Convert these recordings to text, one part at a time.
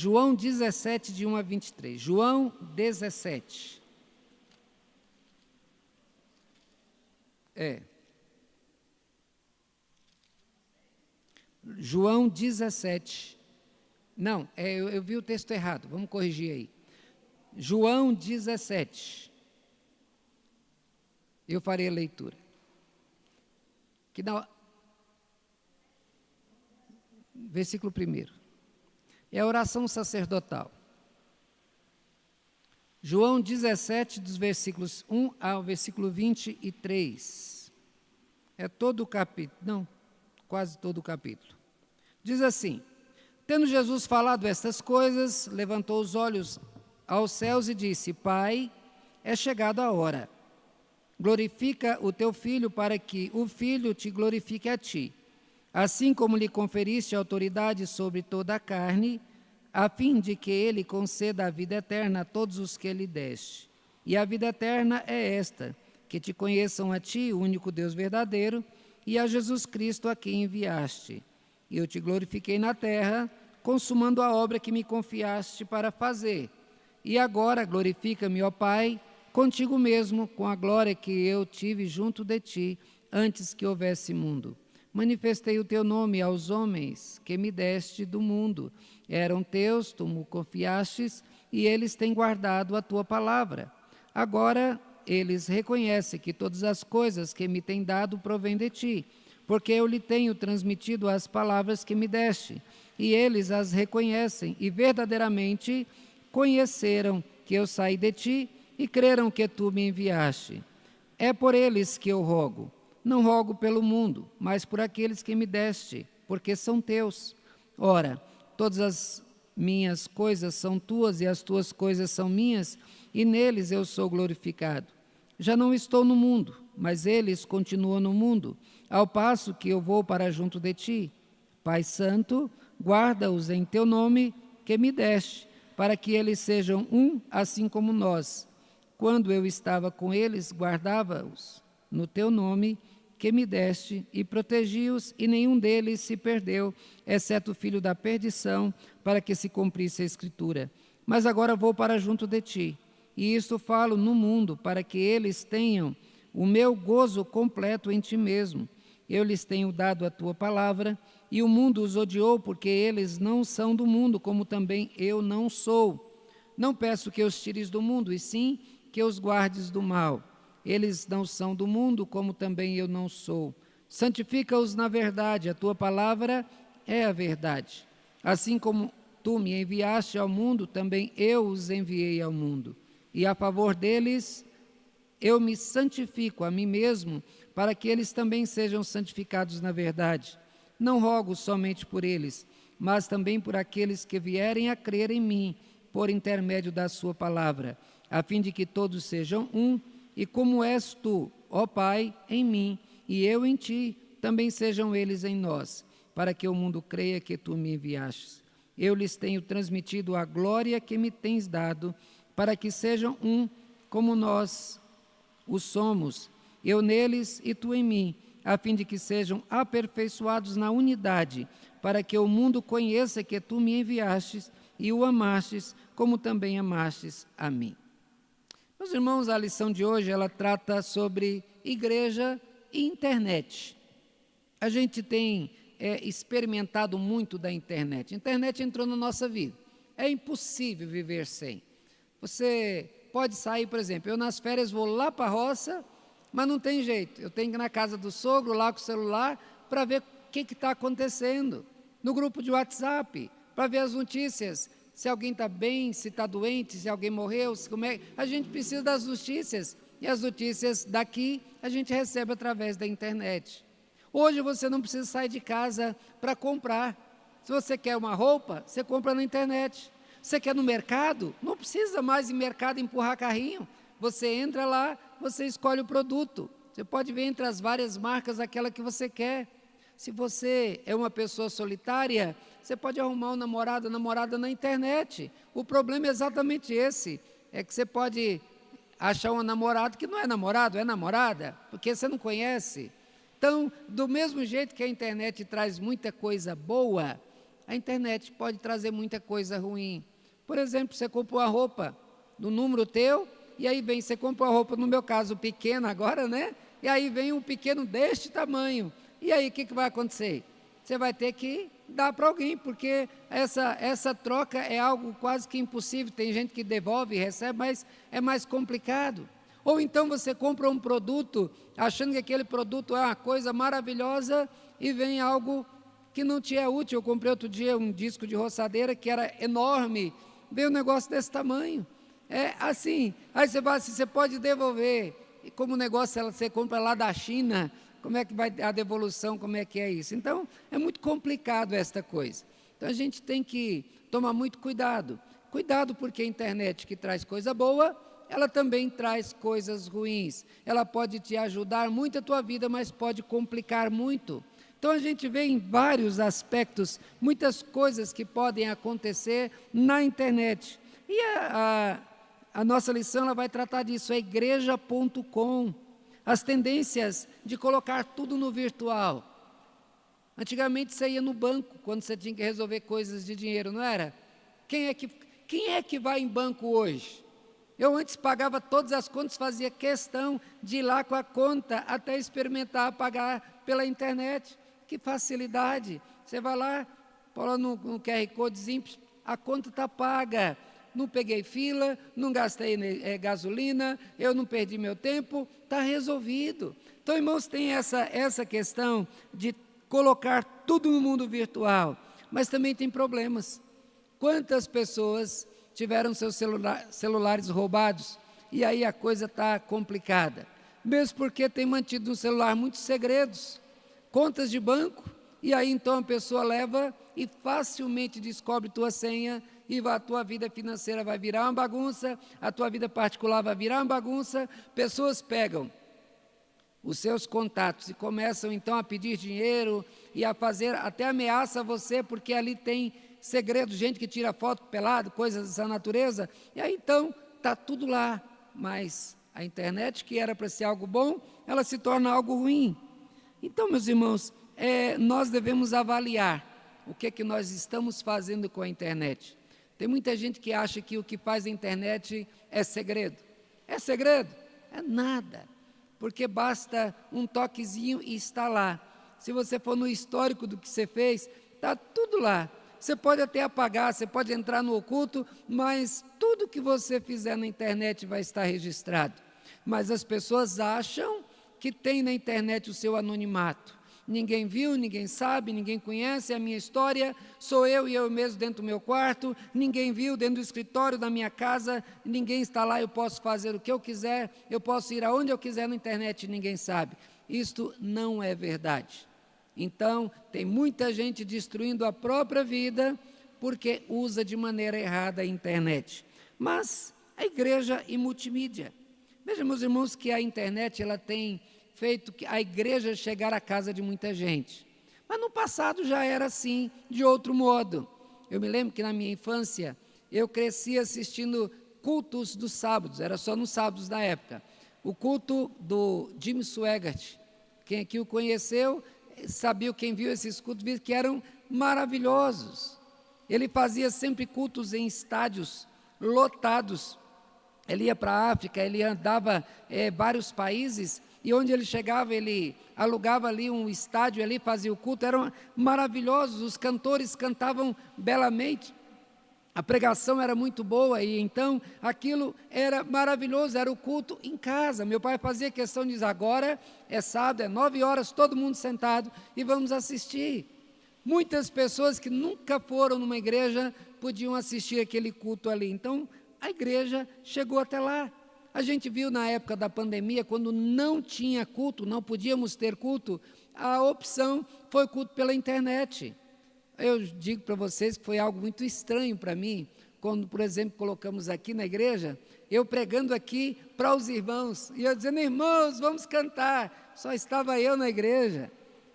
João 17, de 1 a 23. João 17. João 17. Não, eu vi o texto errado, vamos corrigir aí. João 17. Eu farei a leitura. Versículo 1. É a oração sacerdotal. João 17, dos versículos 1 ao versículo 23. É todo o capítulo, não, quase todo o capítulo. Diz assim: tendo Jesus falado estas coisas, levantou os olhos aos céus e disse: Pai, é chegada a hora. Glorifica o teu Filho, para que o Filho te glorifique a ti. Assim como lhe conferiste autoridade sobre toda a carne, a fim de que ele conceda a vida eterna a todos os que lhe deste. E a vida eterna é esta, que te conheçam a ti, o único Deus verdadeiro, e a Jesus Cristo a quem enviaste. E eu te glorifiquei na terra, consumando a obra que me confiaste para fazer. E agora glorifica-me, ó Pai, contigo mesmo, com a glória que eu tive junto de ti, antes que houvesse mundo. Manifestei o teu nome aos homens que me deste do mundo. Eram teus, tu me confiastes, e eles têm guardado a tua palavra. Agora eles reconhecem que todas as coisas que me têm dado provêm de ti, porque eu lhe tenho transmitido as palavras que me deste, e eles as reconhecem, e verdadeiramente conheceram que eu saí de ti, e creram que tu me enviaste. É por eles que eu rogo. Não rogo pelo mundo, mas por aqueles que me deste, porque são teus. Ora, todas as minhas coisas são tuas e as tuas coisas são minhas, e neles eu sou glorificado. Já não estou no mundo, mas eles continuam no mundo, ao passo que eu vou para junto de ti. Pai Santo, guarda-os em teu nome que me deste, para que eles sejam um, assim como nós. Quando eu estava com eles, guardava-os no teu nome que me deste, e protegi-os, e nenhum deles se perdeu, exceto o filho da perdição, para que se cumprisse a Escritura. Mas agora vou para junto de ti, e isto falo no mundo, para que eles tenham o meu gozo completo em ti mesmo. Eu lhes tenho dado a tua palavra, e o mundo os odiou, porque eles não são do mundo, como também eu não sou. Não peço que os tires do mundo, e sim que os guardes do mal. Eles não são do mundo, como também eu não sou. Santifica-os na verdade, a tua palavra é a verdade. Assim como tu me enviaste ao mundo, também eu os enviei ao mundo. E a favor deles, eu me santifico a mim mesmo, para que eles também sejam santificados na verdade. Não rogo somente por eles, mas também por aqueles que vierem a crer em mim, por intermédio da sua palavra, a fim de que todos sejam um, e como és tu, ó Pai, em mim, e eu em ti, também sejam eles em nós, para que o mundo creia que tu me enviastes. Eu lhes tenho transmitido a glória que me tens dado, para que sejam um, como nós o somos, eu neles e tu em mim, a fim de que sejam aperfeiçoados na unidade, para que o mundo conheça que tu me enviastes e o amastes, como também amastes a mim. Meus irmãos, a lição de hoje, ela trata sobre igreja e internet. A gente tem experimentado muito da internet. A internet entrou na nossa vida. É impossível viver sem. Você pode sair, por exemplo, eu nas férias vou lá para a roça, mas não tem jeito. Eu tenho que ir na casa do sogro, lá com o celular, para ver o que está acontecendo. No grupo de WhatsApp, para ver as notícias. Se alguém está bem, se está doente, se alguém morreu, a gente precisa das notícias. E as notícias daqui a gente recebe através da internet. Hoje você não precisa sair de casa para comprar. Se você quer uma roupa, você compra na internet. Você quer no mercado? Não precisa mais ir no mercado empurrar carrinho. Você entra lá, você escolhe o produto. Você pode ver entre as várias marcas aquela que você quer. Se você é uma pessoa solitária, você pode arrumar um namorado, namorada na internet. O problema é exatamente esse, é que você pode achar um namorado que não é namorado, é namorada, porque você não conhece. Então, do mesmo jeito que a internet traz muita coisa boa, a internet pode trazer muita coisa ruim. Por exemplo, você comprou a roupa no número teu, e aí vem, você compra a roupa, no meu caso, pequena agora, né? E aí vem um pequeno deste tamanho. E aí, o que vai acontecer? Você vai ter que dar para alguém, porque essa troca é algo quase que impossível. Tem gente que devolve e recebe, mas é mais complicado. Ou então você compra um produto, achando que aquele produto é uma coisa maravilhosa, e vem algo que não te é útil. Eu comprei outro dia um disco de roçadeira que era enorme, veio um negócio desse tamanho. É assim, aí você fala assim, você pode devolver. E como o negócio você compra lá da China, como é que vai a devolução, como é que é isso? Então, é muito complicado esta coisa. Então, a gente tem que tomar muito cuidado. Cuidado porque a internet que traz coisa boa, ela também traz coisas ruins. Ela pode te ajudar muito a tua vida, mas pode complicar muito. Então, a gente vê em vários aspectos, muitas coisas que podem acontecer na internet. E a nossa lição ela vai tratar disso, é igreja.com. As tendências de colocar tudo no virtual. Antigamente você ia no banco, quando você tinha que resolver coisas de dinheiro, não era? Quem é que vai em banco hoje? Eu antes pagava todas as contas, fazia questão de ir lá com a conta, até experimentar pagar pela internet. Que facilidade! Você vai lá, põe no QR Code simples, a conta está paga. Não peguei fila, não gastei gasolina, eu não perdi meu tempo, está resolvido. Então, irmãos, tem essa questão de colocar tudo no mundo virtual, mas também tem problemas. Quantas pessoas tiveram seus celulares roubados e aí a coisa está complicada? Mesmo porque tem mantido no celular muitos segredos, contas de banco, e aí então a pessoa leva e facilmente descobre tua senha, e a tua vida financeira vai virar uma bagunça, a tua vida particular vai virar uma bagunça. Pessoas pegam os seus contatos e começam então a pedir dinheiro e a fazer, até ameaça você, porque ali tem segredo, gente que tira foto pelado, coisas dessa natureza, e aí então está tudo lá. Mas a internet, que era para ser algo bom, ela se torna algo ruim. Então, meus irmãos, nós devemos avaliar o que nós estamos fazendo com a internet. Tem muita gente que acha que o que faz a internet é segredo. É segredo? É nada, porque basta um toquezinho e está lá. Se você for no histórico do que você fez, está tudo lá. Você pode até apagar, você pode entrar no oculto, mas tudo que você fizer na internet vai estar registrado. Mas as pessoas acham que tem na internet o seu anonimato. Ninguém viu, ninguém sabe, ninguém conhece a minha história, sou eu e eu mesmo dentro do meu quarto, ninguém viu dentro do escritório da minha casa, ninguém está lá, eu posso fazer o que eu quiser, eu posso ir aonde eu quiser na internet, ninguém sabe. Isto não é verdade. Então, tem muita gente destruindo a própria vida porque usa de maneira errada a internet. Mas a igreja e multimídia. Vejam, meus irmãos, que a internet ela tem feito que a igreja chegar à casa de muita gente. Mas no passado já era assim, de outro modo. Eu me lembro que na minha infância, eu cresci assistindo cultos dos sábados, era só nos sábados da época. O culto do Jim Swaggart, quem aqui o conheceu, sabia, quem viu esses cultos, viu que eram maravilhosos. Ele fazia sempre cultos em estádios lotados. Ele ia para a África, ele andava vários países, e onde ele chegava, ele alugava ali um estádio, ali fazia o culto, eram maravilhosos, os cantores cantavam belamente, a pregação era muito boa, e então aquilo era maravilhoso, era o culto em casa. Meu pai fazia questão de dizer, agora é sábado, é 9 horas, todo mundo sentado, e vamos assistir. Muitas pessoas que nunca foram numa igreja podiam assistir aquele culto ali, então a igreja chegou até lá. A gente viu na época da pandemia, quando não tinha culto, não podíamos ter culto, a opção foi culto pela internet. Eu digo para vocês que foi algo muito estranho para mim, quando, por exemplo, colocamos aqui na igreja, eu pregando aqui para os irmãos, e eu dizendo, irmãos, vamos cantar. Só estava eu na igreja.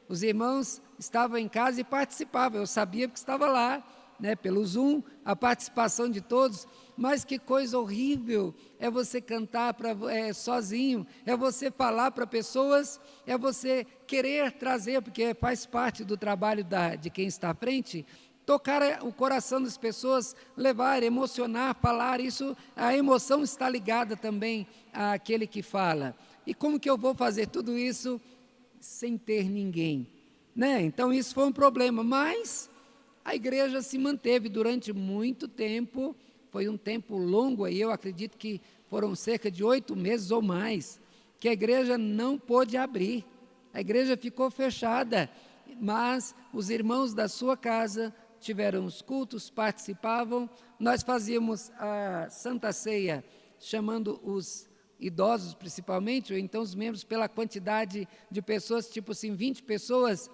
Os irmãos estavam em casa e participavam, eu sabia porque estava lá, pelo Zoom, a participação de todos, mas que coisa horrível é você cantar sozinho, é você falar para pessoas, é você querer trazer, porque faz parte do trabalho de quem está à frente, tocar o coração das pessoas, levar, emocionar, falar. Isso, a emoção está ligada também àquele que fala. E como que eu vou fazer tudo isso sem ter ninguém? Né? Então, isso foi um problema, mas a igreja se manteve durante muito tempo. Foi um tempo longo, aí eu acredito que foram cerca de 8 meses ou mais, que a igreja não pôde abrir. A igreja ficou fechada, mas os irmãos da sua casa tiveram os cultos, participavam. Nós fazíamos a Santa Ceia, chamando os idosos principalmente, ou então os membros pela quantidade de pessoas, tipo assim, 20 pessoas,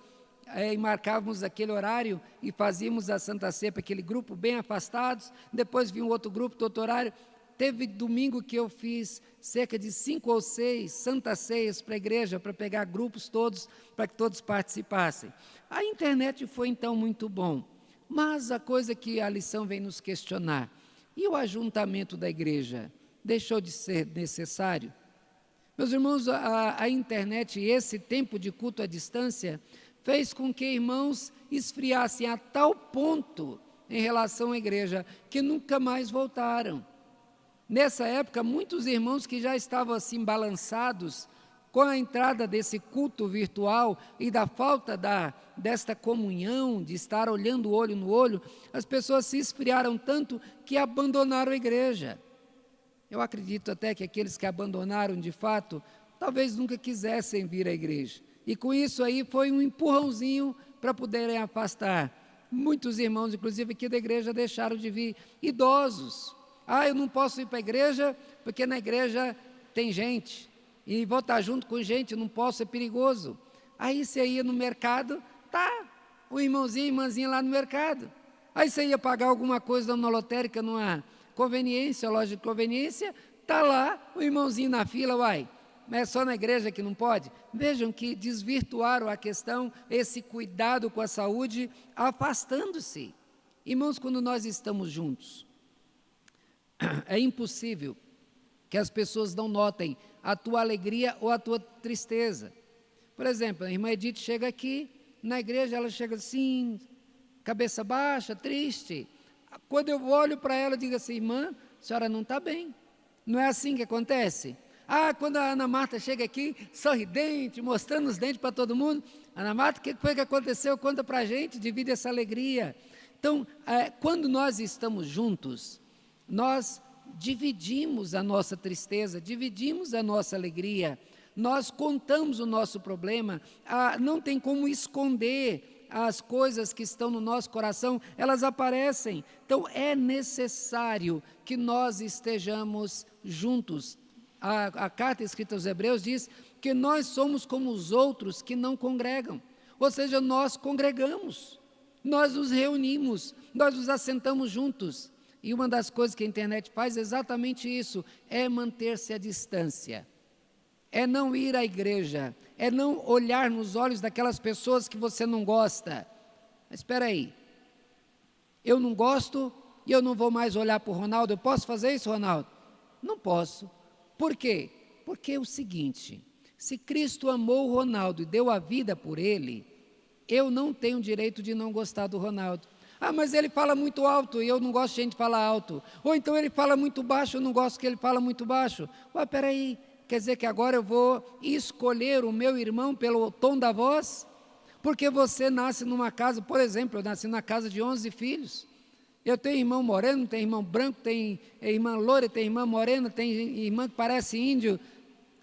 e marcávamos aquele horário e fazíamos a Santa Ceia para aquele grupo bem afastados. Depois vinha um outro grupo do outro horário. Teve domingo que eu fiz cerca de 5 ou 6 Santas Ceias para a igreja, para pegar grupos todos, para que todos participassem. A internet foi então muito bom, mas a coisa que a lição vem nos questionar, e o ajuntamento da igreja deixou de ser necessário? Meus irmãos, a internet e esse tempo de culto à distância fez com que irmãos esfriassem a tal ponto em relação à igreja, que nunca mais voltaram. Nessa época, muitos irmãos que já estavam assim balançados com a entrada desse culto virtual e da falta desta comunhão, de estar olhando olho no olho, as pessoas se esfriaram tanto que abandonaram a igreja. Eu acredito até que aqueles que abandonaram de fato, talvez nunca quisessem vir à igreja. E com isso aí foi um empurrãozinho para poderem afastar. Muitos irmãos, inclusive aqui da igreja, deixaram de vir. Idosos. Eu não posso ir para a igreja porque na igreja tem gente. E vou estar junto com gente, não posso, é perigoso. Aí você ia no mercado, o irmãozinho e irmãzinha lá no mercado. Aí você ia pagar alguma coisa na lotérica, numa conveniência, loja de conveniência, está lá o irmãozinho na fila, mas é só na igreja que não pode? Vejam que desvirtuaram a questão, esse cuidado com a saúde, afastando-se. Irmãos, quando nós estamos juntos, é impossível que as pessoas não notem a tua alegria ou a tua tristeza. Por exemplo, a irmã Edith chega aqui, na igreja ela chega assim, cabeça baixa, triste. Quando eu olho para ela, eu digo assim, irmã, a senhora não está bem. Não é assim que acontece? Quando a Ana Marta chega aqui, sorridente, mostrando os dentes para todo mundo, Ana Marta, o que foi que aconteceu? Conta para a gente, divide essa alegria. Então, quando nós estamos juntos, nós dividimos a nossa tristeza, dividimos a nossa alegria, nós contamos o nosso problema, não tem como esconder as coisas que estão no nosso coração, elas aparecem. Então, é necessário que nós estejamos juntos. A carta escrita aos Hebreus diz que nós somos como os outros que não congregam, ou seja, nós congregamos, nós nos reunimos, nós nos assentamos juntos. E uma das coisas que a internet faz é exatamente isso, é manter-se à distância, é não ir à igreja, é não olhar nos olhos daquelas pessoas que você não gosta. Mas espera aí, eu não gosto e eu não vou mais olhar para o Ronaldo, eu posso fazer isso, Ronaldo? Não posso. Por quê? Porque é o seguinte, se Cristo amou o Ronaldo e deu a vida por ele, eu não tenho direito de não gostar do Ronaldo. Mas ele fala muito alto e eu não gosto de gente falar alto. Ou então ele fala muito baixo, eu não gosto que ele fala muito baixo. Peraí, quer dizer que agora eu vou escolher o meu irmão pelo tom da voz? Porque você nasce numa casa, por exemplo, eu nasci na casa de 11 filhos. Eu tenho irmão moreno, tenho irmão branco, tenho irmã loira, tenho irmã morena, tenho irmã que parece índio.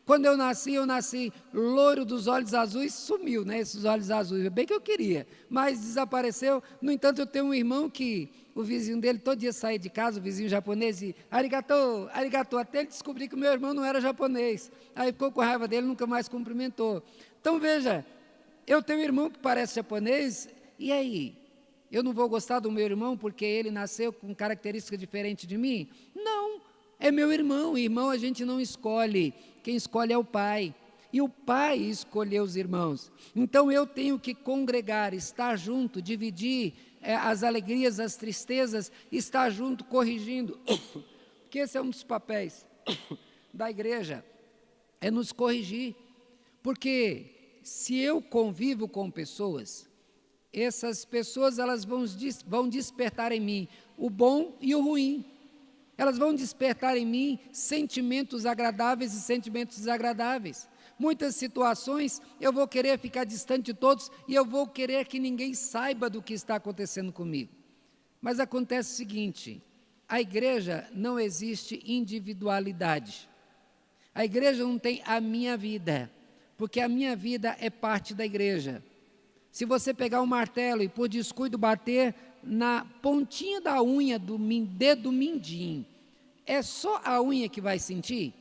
Quando eu nasci loiro dos olhos azuis, sumiu, né, esses olhos azuis, bem que eu queria, mas desapareceu. No entanto, eu tenho um irmão que o vizinho dele todo dia saía de casa, o vizinho japonês, e arigatou, arigatou, até ele descobrir que o meu irmão não era japonês. Aí ficou com raiva dele, nunca mais cumprimentou. Então veja, eu tenho um irmão que parece japonês, e aí? Eu não vou gostar do meu irmão porque ele nasceu com características diferentes de mim? Não, é meu irmão. Irmão a gente não escolhe, quem escolhe é o pai. E o pai escolheu os irmãos. Então eu tenho que congregar, estar junto, dividir as alegrias, as tristezas, estar junto, corrigindo. Porque esse é um dos papéis da igreja, é nos corrigir. Porque se eu convivo com pessoas essas pessoas elas vão despertar em mim o bom e o ruim. Elas vão despertar em mim sentimentos agradáveis e sentimentos desagradáveis. Muitas situações eu vou querer ficar distante de todos e eu vou querer que ninguém saiba do que está acontecendo comigo. Mas acontece o seguinte, a igreja não existe individualidade. A igreja não tem a minha vida, porque a minha vida é parte da igreja. Se você pegar um martelo e por descuido bater na pontinha da unha do dedo mindinho, é só a unha que vai sentir?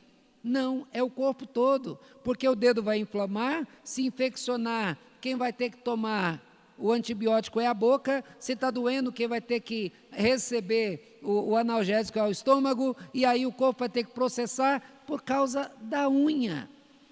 Não, é o corpo todo, porque o dedo vai inflamar, se infeccionar, quem vai ter que tomar o antibiótico é a boca, se está doendo, quem vai ter que receber o analgésico é o estômago, e aí o corpo vai ter que processar por causa da unha.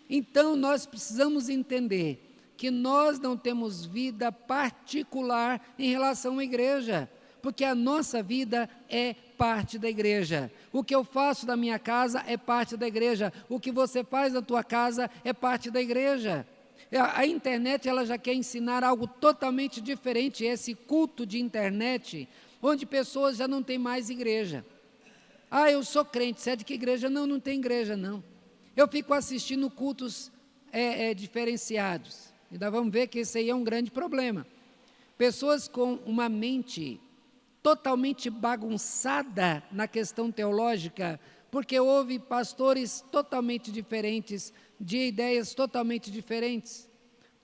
Então nós precisamos entender que nós não temos vida particular em relação à igreja, porque a nossa vida é parte da igreja. O que eu faço na minha casa é parte da igreja. O que você faz na tua casa é parte da igreja. A internet ela já quer ensinar algo totalmente diferente, esse culto de internet, onde pessoas já não têm mais igreja. Ah, eu sou crente, você é de que igreja? Não, não tem igreja não. Eu fico assistindo cultos diferenciados. E nós vamos ver que esse aí é um grande problema. Pessoas com uma mente totalmente bagunçada na questão teológica, porque houve pastores totalmente diferentes, de ideias totalmente diferentes.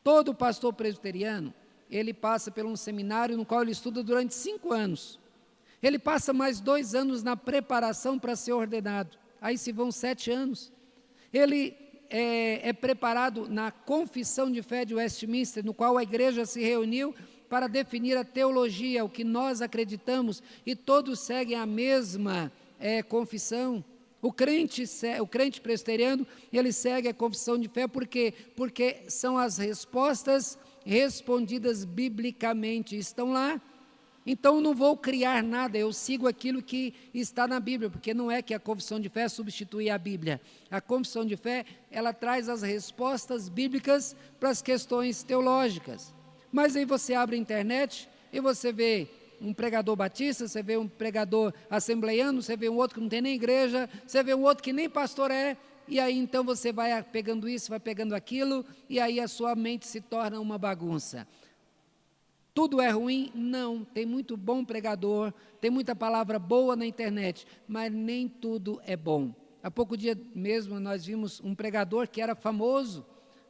Todo pastor presbiteriano, ele passa por um seminário no qual ele estuda durante 5 anos. Ele passa mais 2 anos na preparação para ser ordenado. Aí se vão 7 anos. Ele é preparado na confissão de fé de Westminster, no qual a igreja se reuniu para definir a teologia, o que nós acreditamos, e todos seguem a mesma confissão. O crente presbiteriano, ele segue a confissão de fé, por quê? Porque são as respostas respondidas biblicamente, estão lá. Então eu não vou criar nada, eu sigo aquilo que está na Bíblia, porque não é que a confissão de fé substitui a Bíblia. A confissão de fé, ela traz as respostas bíblicas para as questões teológicas. Mas aí você abre a internet e você vê um pregador batista, você vê um pregador assembleiano, você vê um outro que não tem nem igreja, você vê um outro que nem pastor é, e aí então você vai pegando isso, vai pegando aquilo, e aí a sua mente se torna uma bagunça. Tudo é ruim? Não, tem muito bom pregador, tem muita palavra boa na internet, mas nem tudo é bom. Há pouco dia mesmo nós vimos um pregador que era famoso,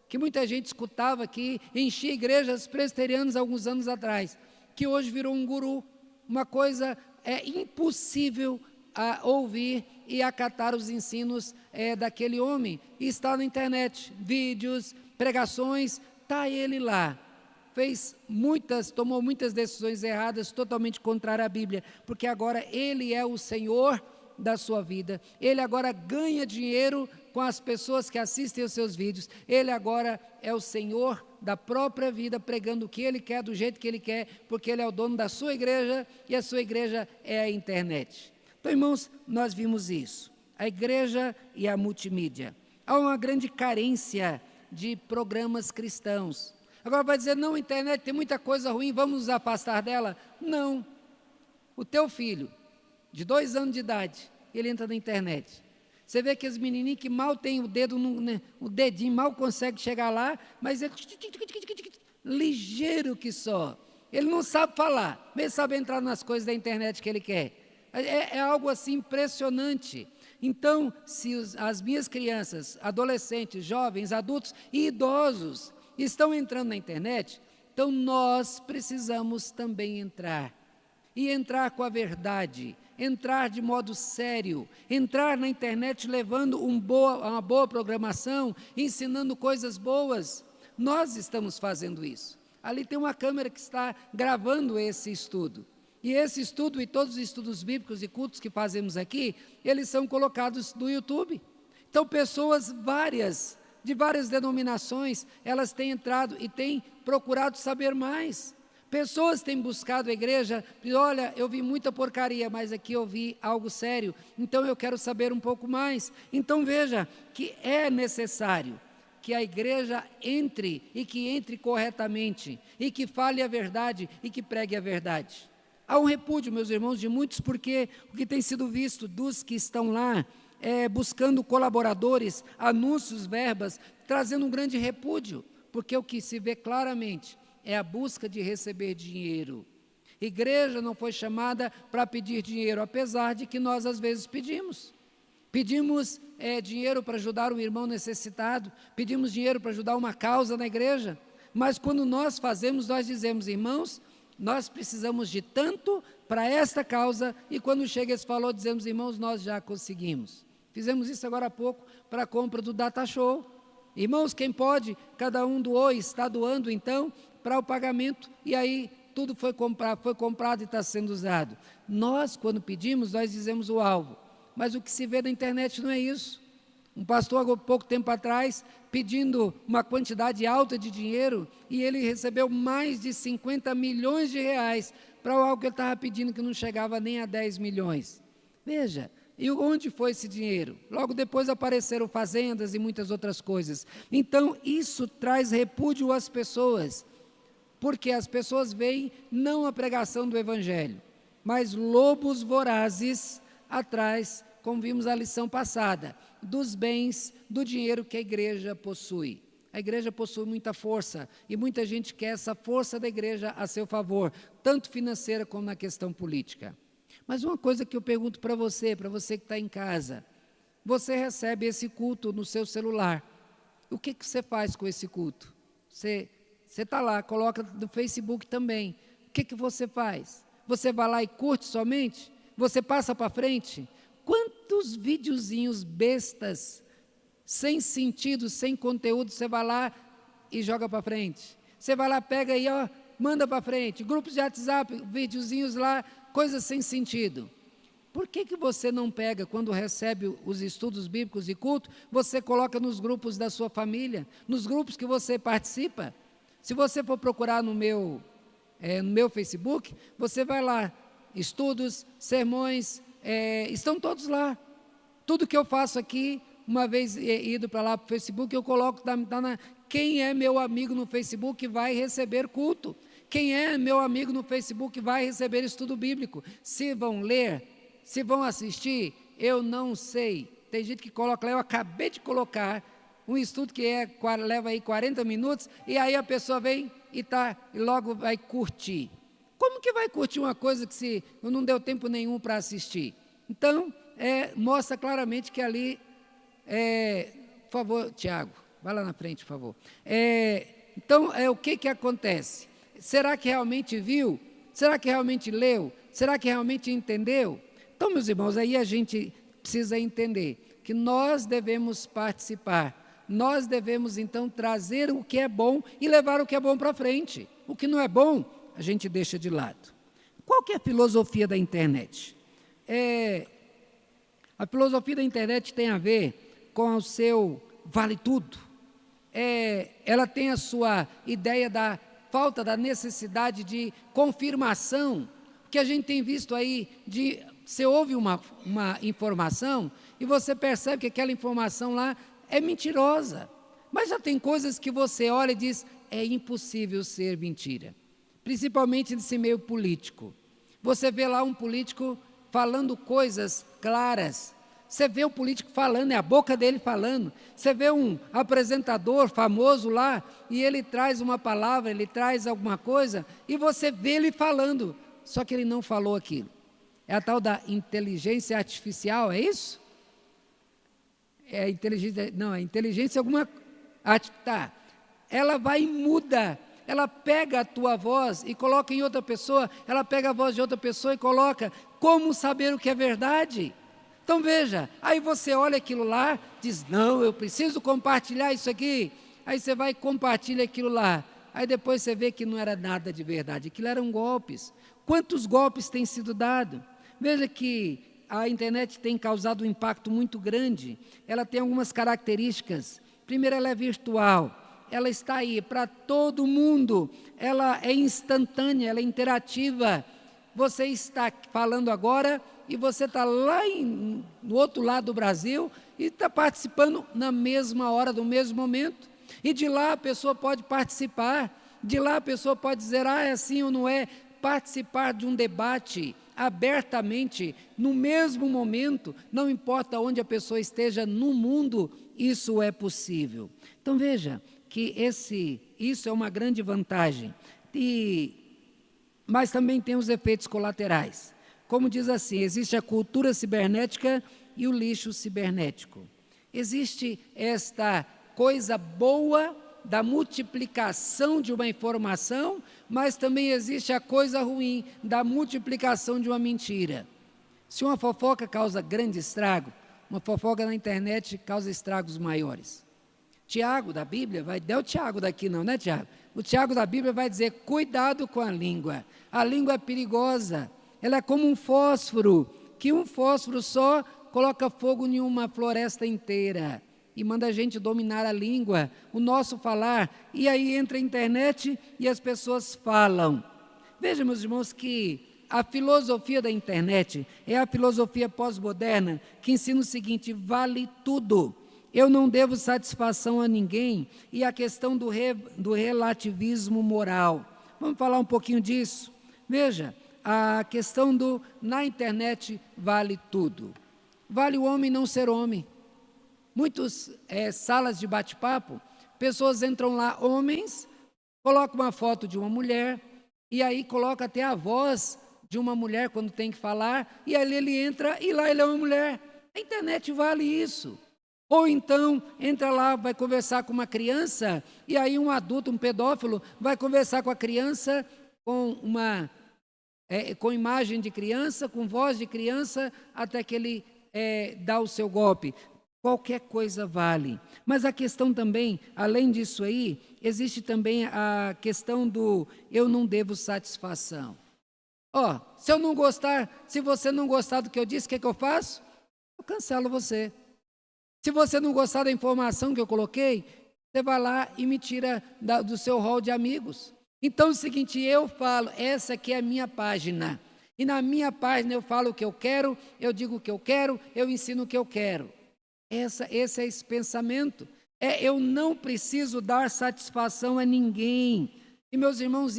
que muita gente escutava, que enchia igrejas presbiterianas alguns anos atrás, que hoje virou um guru. Uma coisa impossível a ouvir e acatar os ensinos daquele homem. E está na internet, vídeos, pregações, está ele lá. Tomou muitas decisões erradas, totalmente contrárias à Bíblia, porque agora ele é o Senhor da sua vida, ele agora ganha dinheiro com as pessoas que assistem os seus vídeos, ele agora é o Senhor da própria vida, pregando o que ele quer, do jeito que ele quer, porque ele é o dono da sua igreja, e a sua igreja é a internet. Então, irmãos, nós vimos isso, a igreja e a multimídia. Há uma grande carência de programas cristãos. Agora vai dizer, não, a internet tem muita coisa ruim, vamos nos afastar dela? Não. O teu filho, de 2 anos de idade, ele entra na internet. Você vê que os menininhos que mal têm o dedo, o dedinho mal consegue chegar lá, mas ele ligeiro que só. Ele não sabe falar, mas sabe entrar nas coisas da internet que ele quer. É algo assim impressionante. Então, se as minhas crianças, adolescentes, jovens, adultos e idosos estão entrando na internet, então nós precisamos também entrar. E entrar com a verdade, entrar de modo sério, entrar na internet levando uma boa programação, ensinando coisas boas. Nós estamos fazendo isso. Ali tem uma câmera que está gravando esse estudo. E esse estudo e todos os estudos bíblicos e cultos que fazemos aqui, eles são colocados no YouTube. Então pessoas de várias denominações, elas têm entrado e têm procurado saber mais. Pessoas têm buscado a igreja e olha, eu vi muita porcaria, mas aqui eu vi algo sério, então eu quero saber um pouco mais. Então veja que é necessário. que a igreja entre e que entre corretamente, e que fale a verdade e que pregue a verdade. Há um repúdio, meus irmãos, de muitos, porque o que tem sido visto dos que estão lá buscando colaboradores, anúncios, verbas, trazendo um grande repúdio, porque o que se vê claramente é a busca de receber dinheiro. Igreja não foi chamada para pedir dinheiro, apesar de que nós às vezes pedimos. Pedimos dinheiro para ajudar um irmão necessitado, pedimos dinheiro para ajudar uma causa na igreja, mas quando nós fazemos, nós dizemos, irmãos, nós precisamos de tanto para esta causa, e quando chega esse valor, dizemos, irmãos, nós já conseguimos. Fizemos isso agora há pouco para a compra do Data Show. Irmãos, quem pode, cada um doou e está doando então para o pagamento, e aí tudo foi comprado e está sendo usado. Nós, quando pedimos, nós dizemos o alvo, mas o que se vê na internet não é isso. Um pastor, há pouco tempo atrás, pedindo uma quantidade alta de dinheiro, e ele recebeu mais de 50 milhões de reais para algo que ele estava pedindo que não chegava nem a 10 milhões. Veja, e onde foi esse dinheiro? Logo depois apareceram fazendas e muitas outras coisas. Então, isso traz repúdio às pessoas, porque as pessoas veem não a pregação do Evangelho, mas lobos vorazes atrás, como vimos na lição passada, dos bens, do dinheiro que a igreja possui. A igreja possui muita força, e muita gente quer essa força da igreja a seu favor, tanto financeira como na questão política. Mas uma coisa que eu pergunto para você que está em casa, você recebe esse culto no seu celular, o que você faz com esse culto? Você está lá, coloca no Facebook também, o que você faz? Você vai lá e curte somente? Você passa para frente? Quantos videozinhos bestas, sem sentido, sem conteúdo, você vai lá e joga para frente? Você vai lá, pega aí, manda para frente, grupos de WhatsApp, videozinhos lá, coisas sem sentido. Por que você não pega, quando recebe os estudos bíblicos e culto, você coloca nos grupos da sua família, nos grupos que você participa? Se você for procurar no meu Facebook, você vai lá, estudos, sermões, estão todos lá. Tudo que eu faço aqui, uma vez ido para lá para o Facebook, eu coloco, quem é meu amigo no Facebook vai receber culto. Quem é meu amigo no Facebook vai receber estudo bíblico. Se vão ler, se vão assistir, eu não sei. Tem gente que coloca lá, eu acabei de colocar um estudo que leva aí 40 minutos, e aí a pessoa vem e logo vai curtir. Como que vai curtir uma coisa que se não deu tempo nenhum para assistir? Então, mostra claramente que ali, por favor, Tiago, vai lá na frente, por favor. Então, o que acontece? Será que realmente viu? Será que realmente leu? Será que realmente entendeu? Então, meus irmãos, aí a gente precisa entender que nós devemos participar, nós devemos então trazer o que é bom e levar o que é bom para frente. O que não é bom, a gente deixa de lado. Qual que é a filosofia da internet? A filosofia da internet tem a ver com o seu vale tudo. Ela tem a sua ideia da falta da necessidade de confirmação, que a gente tem visto aí, você ouve uma informação e você percebe que aquela informação lá é mentirosa, mas já tem coisas que você olha e diz, é impossível ser mentira, principalmente nesse meio político. Você vê lá um político falando coisas claras, você vê o político falando, é a boca dele falando. Você vê um apresentador famoso lá, e ele traz uma palavra, ele traz alguma coisa, e você vê ele falando, só que ele não falou aquilo. É a tal da inteligência artificial, é isso? A inteligência alguma... Tá. Ela vai e muda, ela pega a tua voz e coloca em outra pessoa, ela pega a voz de outra pessoa e coloca. Como saber o que é verdade? Então veja, aí você olha aquilo lá, diz, não, eu preciso compartilhar isso aqui. Aí você vai e compartilha aquilo lá. Aí depois você vê que não era nada de verdade, aquilo eram golpes. Quantos golpes têm sido dados? Veja que a internet tem causado um impacto muito grande. Ela tem algumas características. Primeiro, ela é virtual. Ela está aí para todo mundo. Ela é instantânea, ela é interativa. Você está falando agora e você está lá no outro lado do Brasil e está participando na mesma hora, no mesmo momento. E de lá a pessoa pode participar, de lá a pessoa pode dizer, é assim ou não é, participar de um debate abertamente, no mesmo momento, não importa onde a pessoa esteja no mundo, isso é possível. Então veja que isso é uma grande vantagem, mas também tem os efeitos colaterais. Como diz assim, existe a cultura cibernética e o lixo cibernético. Existe esta coisa boa da multiplicação de uma informação, mas também existe a coisa ruim da multiplicação de uma mentira. Se uma fofoca causa grande estrago, uma fofoca na internet causa estragos maiores. Tiago, da Bíblia, não é o Tiago daqui não, né, Tiago? O Tiago da Bíblia vai dizer, cuidado com a língua. A língua é perigosa, ela é como um fósforo, que um fósforo só coloca fogo em uma floresta inteira e manda a gente dominar a língua, o nosso falar, e aí entra a internet e as pessoas falam. Veja, meus irmãos, que a filosofia da internet é a filosofia pós-moderna que ensina o seguinte, vale tudo. Eu não devo satisfação a ninguém, e a questão do relativismo moral. Vamos falar um pouquinho disso? Veja, a questão na internet vale tudo. Vale o homem não ser homem. Muitas salas de bate-papo, pessoas entram lá, homens, colocam uma foto de uma mulher, e aí coloca até a voz de uma mulher quando tem que falar, e ali ele entra e lá ele é uma mulher. A internet vale isso. Ou então, entra lá, vai conversar com uma criança, e aí um adulto, um pedófilo, vai conversar com a criança com imagem de criança, com voz de criança, até que ele dá o seu golpe. Qualquer coisa vale. Mas a questão também, além disso aí, existe também a questão do eu não devo satisfação. Se você não gostar do que eu disse, o que eu faço? Eu cancelo você. Se você não gostar da informação que eu coloquei, você vai lá e me tira do seu hall de amigos. Então é o seguinte, eu falo, essa aqui é a minha página. E na minha página eu falo o que eu quero, eu digo o que eu quero, eu ensino o que eu quero. Esse é esse pensamento. Eu não preciso dar satisfação a ninguém. E, meus irmãos,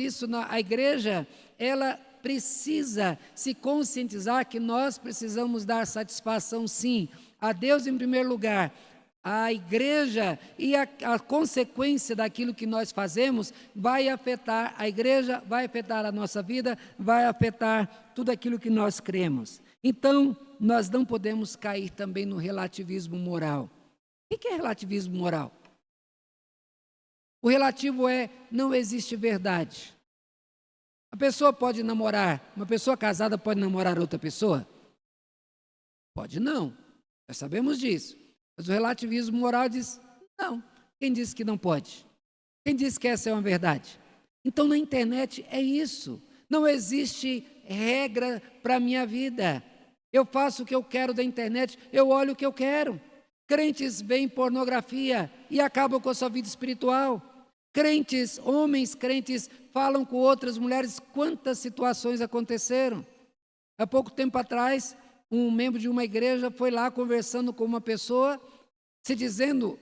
a igreja, ela precisa se conscientizar que nós precisamos dar satisfação, sim, a Deus em primeiro lugar, a igreja, e a consequência daquilo que nós fazemos vai afetar a igreja, vai afetar a nossa vida, vai afetar tudo aquilo que nós cremos. Então, nós não podemos cair também no relativismo moral. O que é relativismo moral? O relativo não existe verdade. A pessoa pode namorar, uma pessoa casada pode namorar outra pessoa? Pode não, nós sabemos disso. Mas o relativismo moral diz, não. Quem disse que não pode? Quem disse que essa é uma verdade? Então, na internet é isso. Não existe regra para a minha vida. Eu faço o que eu quero da internet, eu olho o que eu quero. Crentes veem pornografia e acabam com a sua vida espiritual. Homens crentes falam com outras mulheres. Quantas situações aconteceram? Há pouco tempo atrás, um membro de uma igreja foi lá conversando com uma pessoa, se dizendo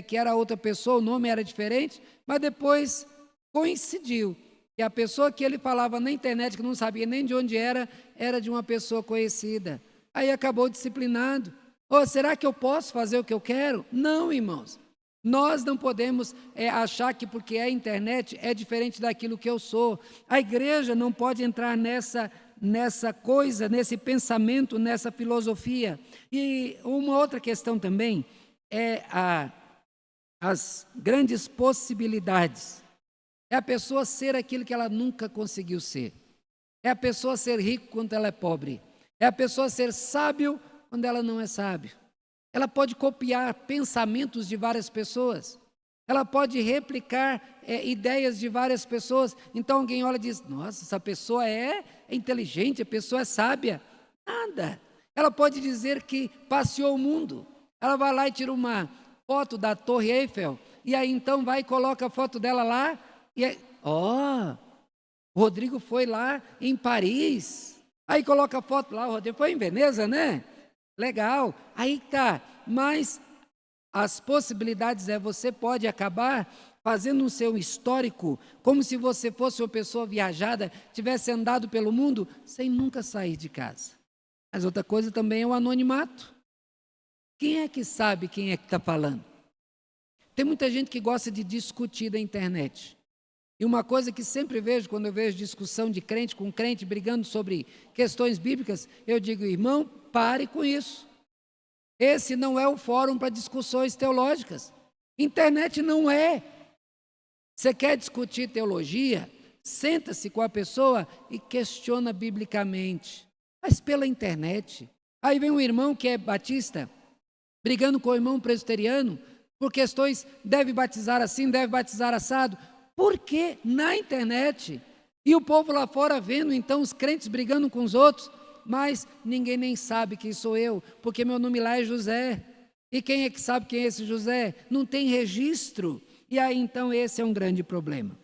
que era outra pessoa, o nome era diferente, mas depois coincidiu que a pessoa que ele falava na internet, que não sabia nem de onde era de uma pessoa conhecida. Aí acabou disciplinado. Será que eu posso fazer o que eu quero? Não, irmãos. Nós não podemos achar que porque é internet é diferente daquilo que eu sou. A igreja não pode entrar nessa coisa, nesse pensamento, nessa filosofia. E uma outra questão também é as grandes possibilidades. É a pessoa ser aquilo que ela nunca conseguiu ser. É a pessoa ser rico quando ela é pobre. É a pessoa ser sábio quando ela não é sábio. Ela pode copiar pensamentos de várias pessoas. Ela pode replicar ideias de várias pessoas. Então alguém olha e diz, nossa, essa pessoa é inteligente, a pessoa é sábia. Nada. Ela pode dizer que passeou o mundo. Ela vai lá e tira uma foto da Torre Eiffel, e aí então vai e coloca a foto dela lá, e aí, o Rodrigo foi lá em Paris. Aí coloca a foto lá, o Rodrigo foi em Veneza, né? Legal. Aí tá, mas As possibilidades você pode acabar fazendo um seu histórico, como se você fosse uma pessoa viajada, tivesse andado pelo mundo, sem nunca sair de casa. Mas outra coisa também é o anonimato. Quem é que sabe quem é que está falando? Tem muita gente que gosta de discutir na internet. E uma coisa que sempre vejo, quando eu vejo discussão de crente com crente brigando sobre questões bíblicas, eu digo, irmão, pare com isso. Esse não é o fórum para discussões teológicas. Internet não é. Você quer discutir teologia? Senta-se com a pessoa e questiona biblicamente. Mas pela internet. Aí vem um irmão que é batista, brigando com o irmão presbiteriano, por questões, deve batizar assim, deve batizar assado. Por que na internet? E o povo lá fora vendo, então, os crentes brigando com os outros, mas ninguém nem sabe quem sou eu, porque meu nome lá é José. E quem é que sabe quem é esse José? Não tem registro. E aí, então, esse é um grande problema.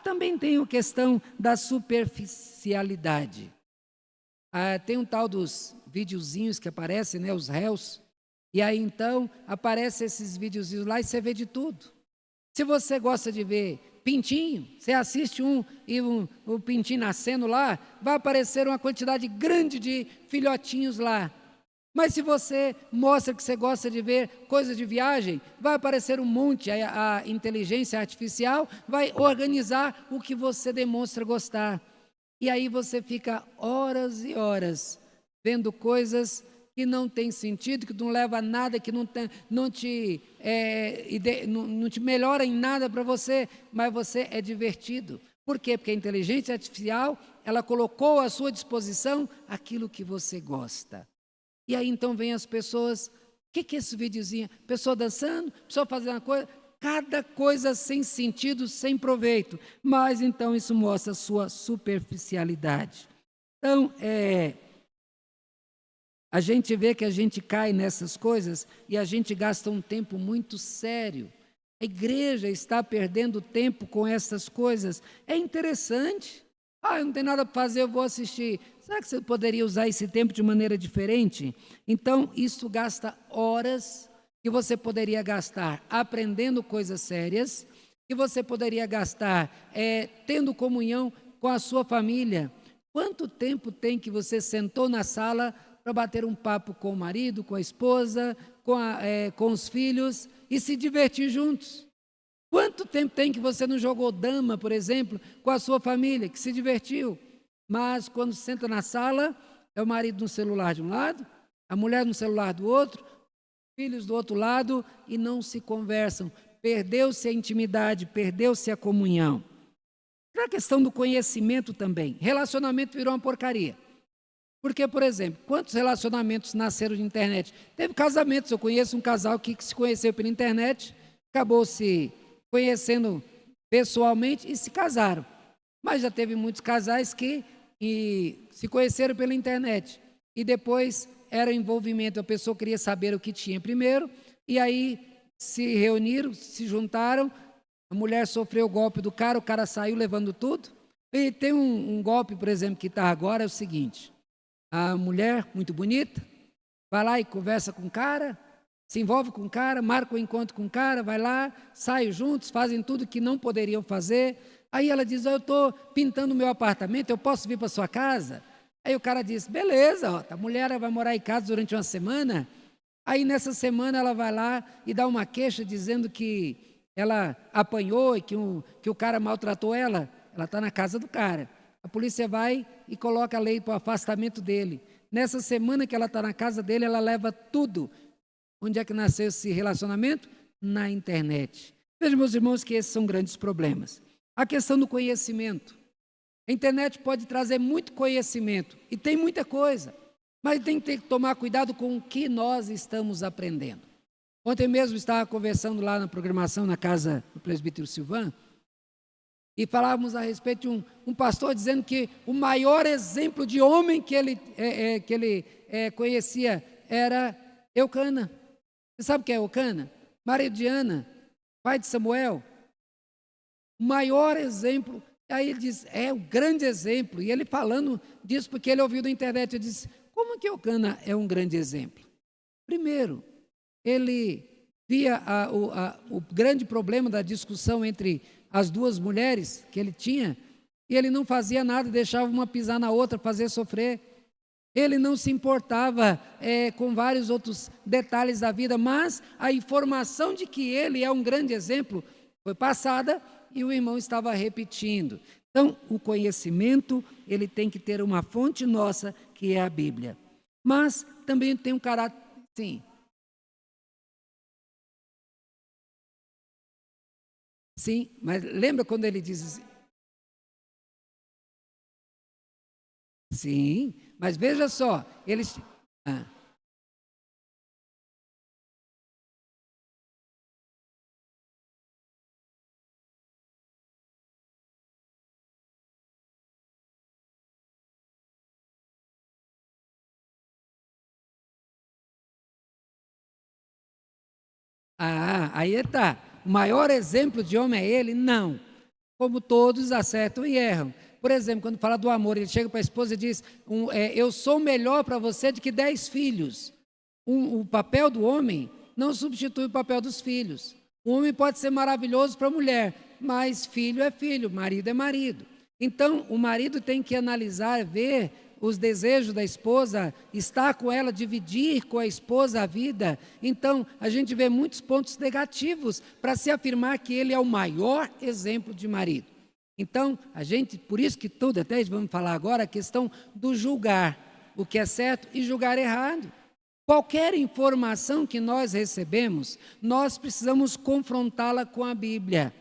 Também tem a questão da superficialidade. Tem um tal dos videozinhos que aparecem, né, os réus. E aí, então, aparecem esses videozinhos lá e você vê de tudo. Se você gosta de ver pintinho, você assiste o pintinho nascendo lá, vai aparecer uma quantidade grande de filhotinhos lá. Mas se você mostra que você gosta de ver coisas de viagem, vai aparecer um monte, a inteligência artificial vai organizar o que você demonstra gostar. E aí você fica horas e horas vendo coisas que não tem sentido, que não leva a nada, que não te melhora em nada para você, mas você é divertido. Por quê? Porque a inteligência artificial, ela colocou à sua disposição aquilo que você gosta. E aí então vem as pessoas, o que é esse videozinho? Pessoa dançando, pessoa fazendo uma coisa, cada coisa sem sentido, sem proveito. Mas então isso mostra a sua superficialidade. Então, a gente vê que a gente cai nessas coisas e a gente gasta um tempo muito sério. A igreja está perdendo tempo com essas coisas. É interessante. Eu não tenho nada para fazer, eu vou assistir. Será que você poderia usar esse tempo de maneira diferente? Então, isso gasta horas que você poderia gastar aprendendo coisas sérias, que você poderia gastar tendo comunhão com a sua família. Quanto tempo tem que você sentou na sala para bater um papo com o marido, com a esposa, com os filhos e se divertir juntos? Quanto tempo tem que você não jogou dama, por exemplo, com a sua família, que se divertiu? Mas quando senta na sala, é o marido no celular de um lado, a mulher no celular do outro, filhos do outro lado e não se conversam. Perdeu-se a intimidade, perdeu-se a comunhão. Para a questão do conhecimento também, relacionamento virou uma porcaria. Porque, por exemplo, quantos relacionamentos nasceram de internet? Teve casamentos, eu conheço um casal que se conheceu pela internet, acabou se conhecendo pessoalmente e se casaram. Mas já teve muitos casais que se conheceram pela internet e depois era envolvimento, a pessoa queria saber o que tinha primeiro e aí se reuniram, se juntaram, a mulher sofreu o golpe do cara, o cara saiu levando tudo. E tem um golpe, por exemplo, que está agora, é o seguinte: a mulher, muito bonita, vai lá e conversa com o cara, se envolve com o cara, marca um encontro com o cara, vai lá, saem juntos, fazem tudo que não poderiam fazer. Aí ela diz, eu estou pintando o meu apartamento, eu posso vir para sua casa? Aí o cara diz, beleza, a mulher vai morar em casa durante uma semana. Aí nessa semana ela vai lá e dá uma queixa dizendo que ela apanhou e que o cara maltratou ela. Ela está na casa do cara. A polícia vai e coloca a lei para o afastamento dele. Nessa semana que ela está na casa dele, ela leva tudo. Onde é que nasceu esse relacionamento? Na internet. Vejam, meus irmãos, que esses são grandes problemas. A questão do conhecimento. A internet pode trazer muito conhecimento, e tem muita coisa, mas tem que tomar cuidado com o que nós estamos aprendendo. Ontem mesmo estava conversando lá na programação, na casa do presbítero Silvan, e falávamos a respeito de um pastor dizendo que o maior exemplo de homem que ele conhecia era Eucana. Você sabe o que é Eucana? Marido de Ana, pai de Samuel. O maior exemplo. Aí ele diz, o grande exemplo. E ele falando disso porque ele ouviu na internet. Ele disse, como que Eucana é um grande exemplo? Primeiro, ele via o grande problema da discussão entre as duas mulheres que ele tinha, e ele não fazia nada, deixava uma pisar na outra, fazer sofrer. Ele não se importava com vários outros detalhes da vida, mas a informação de que ele é um grande exemplo foi passada e o irmão estava repetindo. Então, o conhecimento, ele tem que ter uma fonte nossa, que é a Bíblia. Mas também tem um caráter, sim. Sim, mas lembra quando ele diz assim? Sim, mas veja só, eles... Ah, aí está. O maior exemplo de homem é ele? Não. Como todos acertam e erram. Por exemplo, quando fala do amor, ele chega para a esposa e diz, eu sou melhor para você do que 10 filhos. O papel do homem não substitui o papel dos filhos. O homem pode ser maravilhoso para a mulher, mas filho é filho, marido é marido. Então, o marido tem que analisar, ver os desejos da esposa, estar com ela, dividir com a esposa a vida. Então, a gente vê muitos pontos negativos para se afirmar que ele é o maior exemplo de marido. Então, por isso que tudo, até vamos falar agora, a questão do julgar o que é certo e julgar errado. Qualquer informação que nós recebemos, nós precisamos confrontá-la com a Bíblia.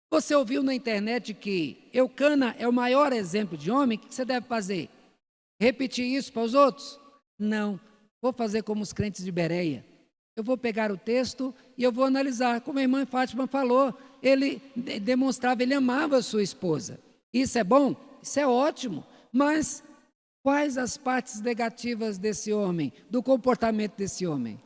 Você ouviu na internet que Eucana é o maior exemplo de homem? O que você deve fazer? Repetir isso para os outros? Não. Vou fazer como os crentes de Bereia. Eu vou pegar o texto e eu vou analisar. Como a irmã Fátima falou, ele demonstrava, ele amava a sua esposa. Isso é bom? Isso é ótimo. Mas quais as partes negativas desse homem, do comportamento desse homem?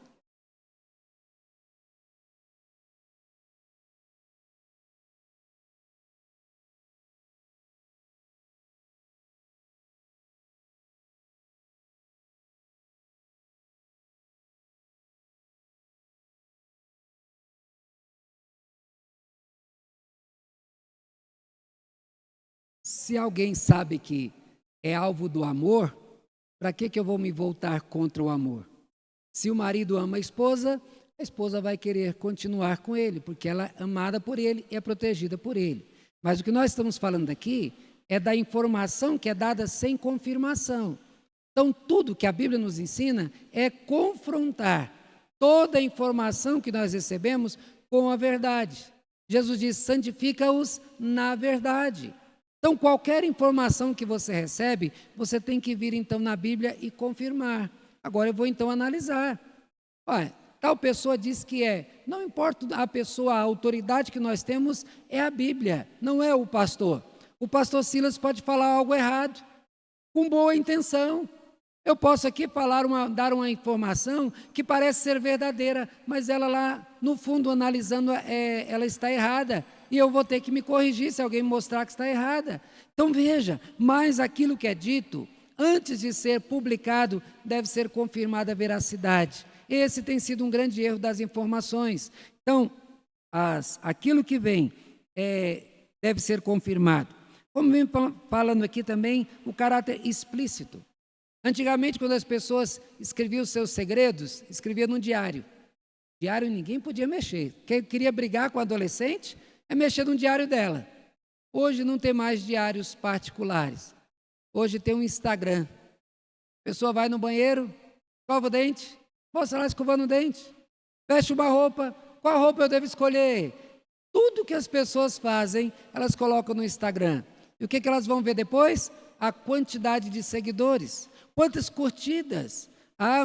Se alguém sabe que é alvo do amor, para que eu vou me voltar contra o amor? Se o marido ama a esposa vai querer continuar com ele, porque ela é amada por ele e é protegida por ele. Mas o que nós estamos falando aqui é da informação que é dada sem confirmação. Então, tudo que a Bíblia nos ensina é confrontar toda a informação que nós recebemos com a verdade. Jesus diz, santifica-os na verdade. Então, qualquer informação que você recebe, você tem que vir então na Bíblia e confirmar. Agora eu vou então analisar. Olha, tal pessoa diz que é. Não importa a pessoa, a autoridade que nós temos é a Bíblia, não é o pastor. O pastor Silas pode falar algo errado, com boa intenção. Eu posso aqui dar uma informação que parece ser verdadeira, mas ela lá, no fundo, analisando, ela está errada. E eu vou ter que me corrigir se alguém me mostrar que está errada. Então veja, mas aquilo que é dito, antes de ser publicado, deve ser confirmada a veracidade. Esse tem sido um grande erro das informações. Então, aquilo que vem deve ser confirmado. Como vem falando aqui também, o caráter explícito. Antigamente, quando as pessoas escreviam os seus segredos, escrevia num diário. Diário ninguém podia mexer. Quem queria brigar com o adolescente é mexer no diário dela. Hoje não tem mais diários particulares. Hoje tem um Instagram. A pessoa vai no banheiro, escova o dente, mostra lá escovando o dente, veste uma roupa, qual roupa eu devo escolher? Tudo que as pessoas fazem, elas colocam no Instagram. E o que elas vão ver depois? A quantidade de seguidores. Quantas curtidas?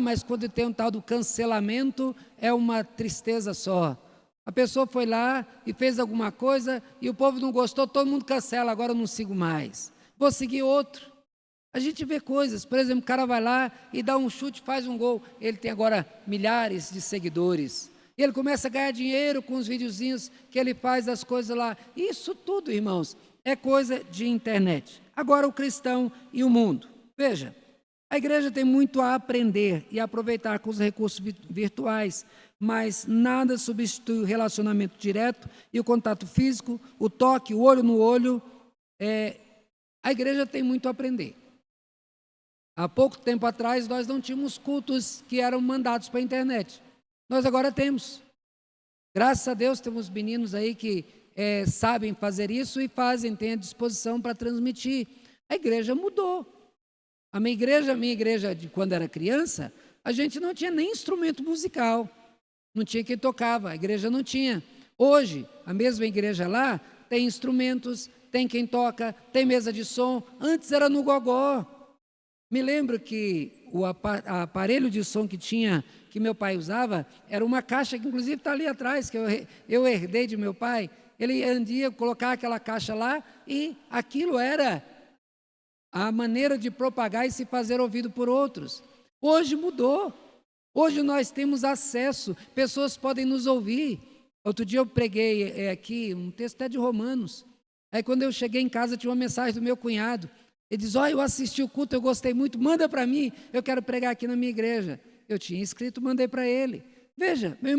Mas quando tem um tal do cancelamento, é uma tristeza só. A pessoa foi lá e fez alguma coisa e o povo não gostou, todo mundo cancela, agora eu não sigo mais. Vou seguir outro. A gente vê coisas, por exemplo, o cara vai lá e dá um chute, faz um gol, ele tem agora milhares de seguidores. E ele começa a ganhar dinheiro com os videozinhos que ele faz das coisas lá. Isso tudo, irmãos, é coisa de internet. Agora o cristão e o mundo. Veja, A igreja tem muito a aprender e a aproveitar com os recursos virtuais, mas nada substitui o relacionamento direto e o contato físico, o toque, o olho no olho. A igreja tem muito a aprender. Há pouco tempo atrás, nós não tínhamos cultos que eram mandados para a internet. Nós agora temos. Graças a Deus, temos meninos aí que sabem fazer isso e têm a disposição para transmitir. A igreja mudou. A minha igreja de quando era criança, a gente não tinha nem instrumento musical. Não tinha quem tocava, a igreja não tinha. Hoje, a mesma igreja lá tem instrumentos, tem quem toca, tem mesa de som. Antes era no gogó. Me lembro que o aparelho de som que meu pai usava, era uma caixa que inclusive está ali atrás, que eu herdei de meu pai. Ele andia colocar aquela caixa lá e aquilo era a maneira de propagar e se fazer ouvido por outros. Hoje mudou. Hoje nós temos acesso, pessoas podem nos ouvir. Outro dia eu preguei aqui um texto até de Romanos. Aí quando eu cheguei em casa tinha uma mensagem do meu cunhado. Ele diz: eu assisti o culto, eu gostei muito, manda para mim, eu quero pregar aqui na minha igreja. Eu tinha escrito, mandei para ele. Veja, minha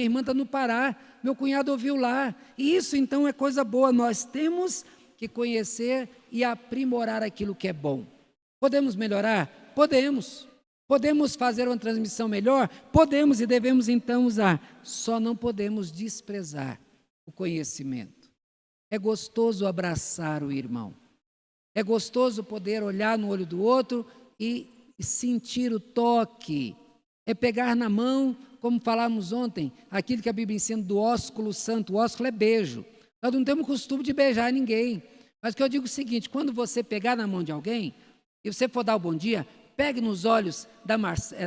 irmã está no Pará, meu cunhado ouviu lá. E isso então é coisa boa, nós temos que conhecer e aprimorar aquilo que é bom. Podemos melhorar? Podemos. Podemos fazer uma transmissão melhor? Podemos e devemos então usar. Só não podemos desprezar o conhecimento. É gostoso abraçar o irmão. É gostoso poder olhar no olho do outro e sentir o toque. É pegar na mão, como falamos ontem, aquilo que a Bíblia ensina do ósculo santo. O ósculo é beijo. Nós não temos costume de beijar ninguém. Mas que eu digo o seguinte: quando você pegar na mão de alguém e você for dar o bom dia, pegue nos olhos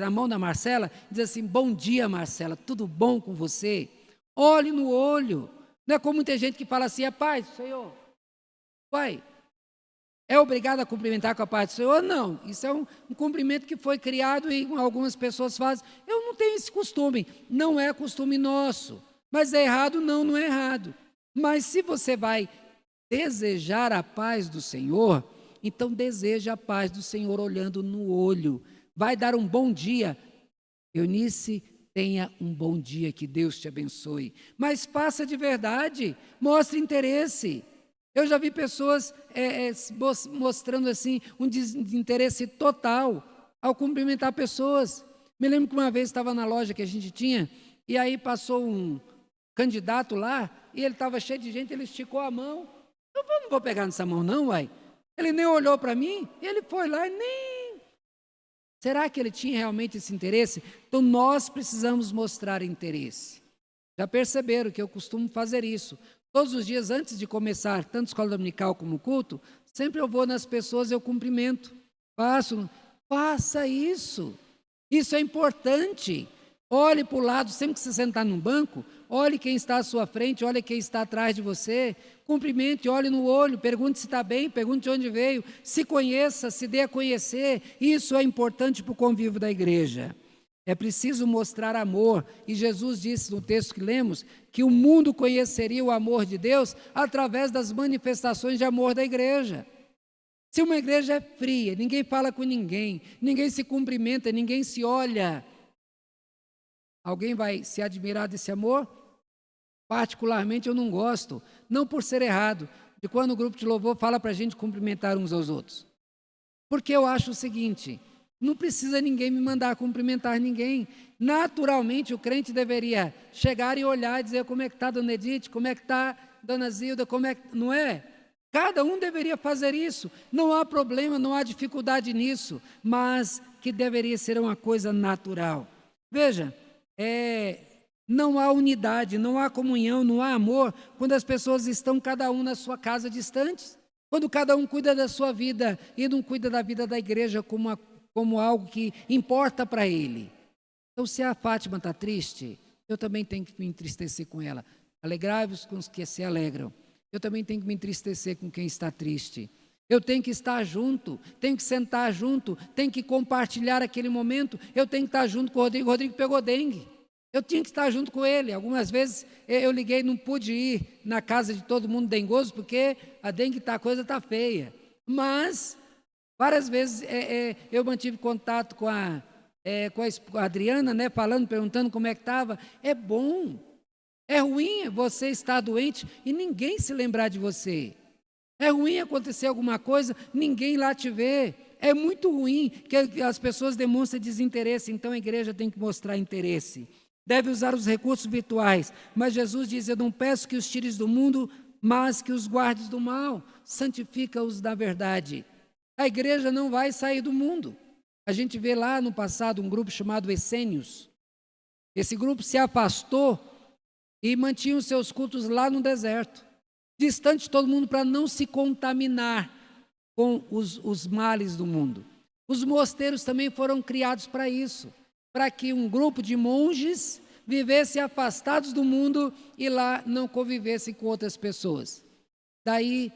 na mão da Marcela e diz assim: bom dia, Marcela, tudo bom com você? Olhe no olho. Não é como muita gente que fala assim: a paz do Senhor. Pai, é obrigado a cumprimentar com a paz do Senhor? Não, isso é um cumprimento que foi criado e algumas pessoas fazem. Eu não tenho esse costume, não é costume nosso. Mas é errado? Não, não é errado. Mas se você vai desejar a paz do Senhor, então deseja a paz do Senhor olhando no olho. Vai dar um bom dia. Eunice, tenha um bom dia, que Deus te abençoe. Mas faça de verdade, mostre interesse. Eu já vi pessoas mostrando assim um desinteresse total ao cumprimentar pessoas. Me lembro que uma vez estava na loja que a gente tinha, e aí passou um candidato lá, e ele estava cheio de gente, ele esticou a mão. Eu não vou pegar nessa mão não, uai. Ele nem olhou para mim, ele foi lá e nem... Será que ele tinha realmente esse interesse? Então nós precisamos mostrar interesse. Já perceberam que eu costumo fazer isso. Todos os dias antes de começar, tanto a escola dominical como o culto, sempre eu vou nas pessoas, eu cumprimento. Faça isso. Isso é importante. Olhe para o lado, sempre que você sentar num banco, olhe quem está à sua frente, olhe quem está atrás de você, cumprimente, olhe no olho, pergunte se está bem, pergunte de onde veio, se conheça, se dê a conhecer. Isso é importante para o convívio da igreja. É preciso mostrar amor, e Jesus disse no texto que lemos, que o mundo conheceria o amor de Deus através das manifestações de amor da igreja. Se uma igreja é fria, ninguém fala com ninguém, ninguém se cumprimenta, ninguém se olha, alguém vai se admirar desse amor? Particularmente eu não gosto, não por ser errado, de quando o grupo de louvor fala para a gente cumprimentar uns aos outros. Porque eu acho o seguinte: não precisa ninguém me mandar cumprimentar ninguém. Naturalmente o crente deveria chegar e olhar e dizer: como é que está Dona Edith, como é que está Dona Zilda, como é que... Não é? Cada um deveria fazer isso. Não há problema, não há dificuldade nisso, mas que deveria ser uma coisa natural. Veja, não há unidade, não há comunhão, não há amor quando as pessoas estão cada um na sua casa distantes. Quando cada um cuida da sua vida e não cuida da vida da igreja como algo que importa para ele. Então, se a Fátima está triste, eu também tenho que me entristecer com ela. Alegrai-vos com os que se alegram. Eu também tenho que me entristecer com quem está triste. Eu tenho que estar junto, tenho que sentar junto, tenho que compartilhar aquele momento. Eu tenho que estar junto com o Rodrigo. O Rodrigo pegou dengue. Eu tinha que estar junto com ele. Algumas vezes eu liguei, não pude ir na casa de todo mundo dengoso, porque a dengue a coisa está feia. Mas Várias vezes eu mantive contato com a Adriana, né, falando, perguntando como é que estava. É bom. É ruim você estar doente e ninguém se lembrar de você. É ruim acontecer alguma coisa, ninguém lá te vê. É muito ruim que as pessoas demonstrem desinteresse, então a igreja tem que mostrar interesse. Deve usar os recursos virtuais, mas Jesus diz: eu não peço que os tires do mundo, mas que os guardes do mal. Santifica-os da verdade. A igreja não vai sair do mundo. A gente vê lá no passado um grupo chamado Essênios. Esse grupo se afastou e mantinha os seus cultos lá no deserto, distante de todo mundo, para não se contaminar com os males do mundo. Os mosteiros também foram criados para isso, para que um grupo de monges vivesse afastados do mundo e lá não convivesse com outras pessoas. Daí,